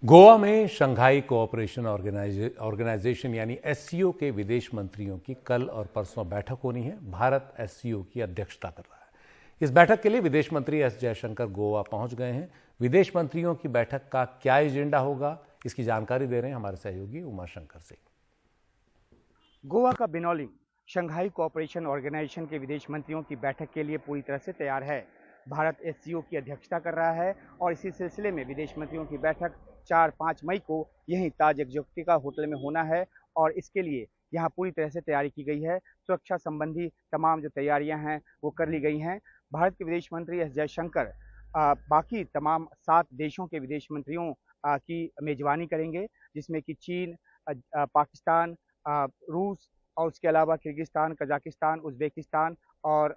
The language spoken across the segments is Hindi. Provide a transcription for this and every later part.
गोवा में शंघाई कोऑपरेशन ऑर्गेनाइजेशन यानी एससीओ के विदेश मंत्रियों की कल और परसों बैठक होनी है। भारत एससीओ की अध्यक्षता कर रहा है। इस बैठक के लिए विदेश मंत्री एस जयशंकर गोवा पहुंच गए हैं। विदेश मंत्रियों की बैठक का क्या एजेंडा होगा, इसकी जानकारी दे रहे हैं हमारे सहयोगी उमाशंकर सिंह। गोवा का बिनौली शंघाई कोऑपरेशन ऑर्गेनाइजेशन के विदेश मंत्रियों की बैठक के लिए पूरी तरह से तैयार है। भारत एससीओ की अध्यक्षता कर रहा है और इसी सिलसिले में विदेश मंत्रियों की बैठक 4-5 मई को यहीं ताज एक्जोटिका होटल में होना है और इसके लिए यहाँ पूरी तरह से तैयारी की गई है। सुरक्षा संबंधी तमाम जो तैयारियां हैं वो कर ली गई हैं। भारत के विदेश मंत्री एस जयशंकर बाकी तमाम 7 देशों के विदेश मंत्रियों की मेजबानी करेंगे, जिसमें कि चीन, पाकिस्तान, रूस और उसके अलावा किर्गिस्तान, कजाकिस्तान, उज़्बेकिस्तान और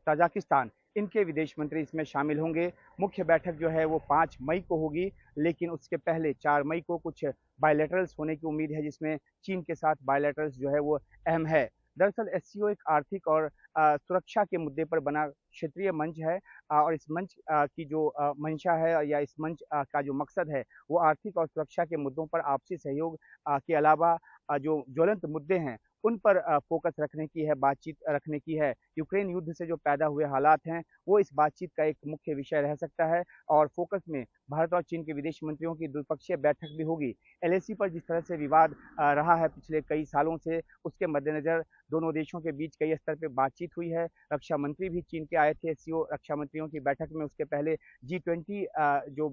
तजाकिस्तान, इनके विदेश मंत्री इसमें शामिल होंगे। मुख्य बैठक जो है वो 5 मई को होगी, लेकिन उसके पहले 4 मई को कुछ बायलैटरल्स होने की उम्मीद है, जिसमें चीन के साथ बायलैटरल्स जो है वो अहम है। दरअसल एससीओ एक आर्थिक और सुरक्षा के मुद्दे पर बना क्षेत्रीय मंच है और इस मंच की जो मंशा है या इस मंच का जो मकसद है वो आर्थिक और सुरक्षा के मुद्दों पर आपसी सहयोग के अलावा जो ज्वलंत मुद्दे हैं उन पर फोकस रखने की है, बातचीत रखने की है। यूक्रेन युद्ध से जो पैदा हुए हालात हैं वो इस बातचीत का एक मुख्य विषय रह सकता है और फोकस में भारत और चीन के विदेश मंत्रियों की द्विपक्षीय बैठक भी होगी। एलएसी पर जिस तरह से विवाद रहा है पिछले कई सालों से, उसके मद्देनजर दोनों देशों के बीच कई स्तर पर बातचीत हुई है। रक्षा मंत्री भी चीन के आए थे एससीओ रक्षा मंत्रियों की बैठक में। उसके पहले G20 जो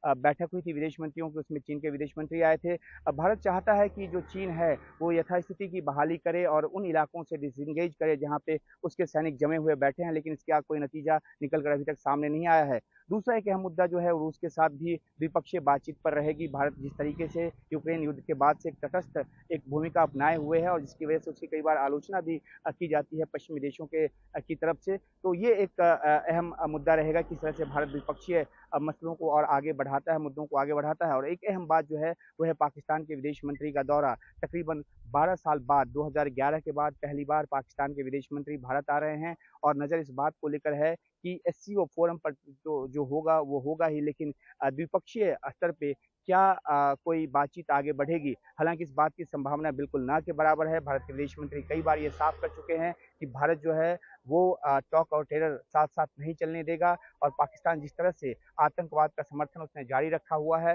बैठक हुई थी विदेश मंत्रियों की, उसमें चीन के विदेश मंत्री आए थे। अब भारत चाहता है कि जो चीन है वो यथास्थिति की बहाली करे और उन इलाकों से डिसएंगेज करे जहां पे उसके सैनिक जमे हुए बैठे हैं, लेकिन इसका कोई नतीजा निकल कर अभी तक सामने नहीं आया है। दूसरा एक अहम मुद्दा जो है रूस के साथ भी द्विपक्षीय बातचीत पर रहेगी। भारत जिस तरीके से यूक्रेन युद्ध के बाद से एक तटस्थ एक भूमिका अपनाए हुए है और जिसकी वजह से उसकी कई बार आलोचना भी की जाती है पश्चिमी देशों के की तरफ से, तो ये एक अहम मुद्दा रहेगा किस तरह से भारत द्विपक्षीय मसलों को और आगे बढ़ाता है, मुद्दों को आगे बढ़ाता है। और एक अहम बात जो है वो है पाकिस्तान के विदेश मंत्री का दौरा। तकरीबन 12 साल बाद 2011 के बाद पहली बार पाकिस्तान के विदेश मंत्री भारत आ रहे हैं और नज़र इस बात को लेकर है कि एससीओ फोरम पर जो होगा वो होगा ही, लेकिन द्विपक्षीय स्तर पे क्या कोई बातचीत आगे बढ़ेगी। हालांकि इस बात की संभावना बिल्कुल ना के बराबर है। भारत के विदेश मंत्री कई बार ये साफ कर चुके हैं कि भारत जो है वो टॉक और टेरर साथ साथ नहीं चलने देगा और पाकिस्तान जिस तरह से आतंकवाद का समर्थन उसने जारी रखा हुआ है,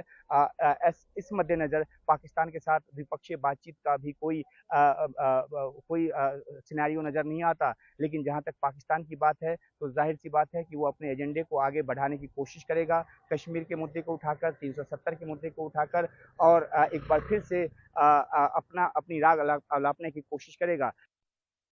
इस मद्देनजर पाकिस्तान के साथ द्विपक्षीय बातचीत का भी कोई सिनेरियो नज़र नहीं आता। लेकिन जहां तक पाकिस्तान की बात है तो जाहिर सी बात है कि वो अपने एजेंडे को आगे बढ़ाने की कोशिश करेगा, कश्मीर के मुद्दे को उठाकर, 370 के मुद्दे को उठाकर और एक बार फिर से अपनी राग अलापने की कोशिश करेगा।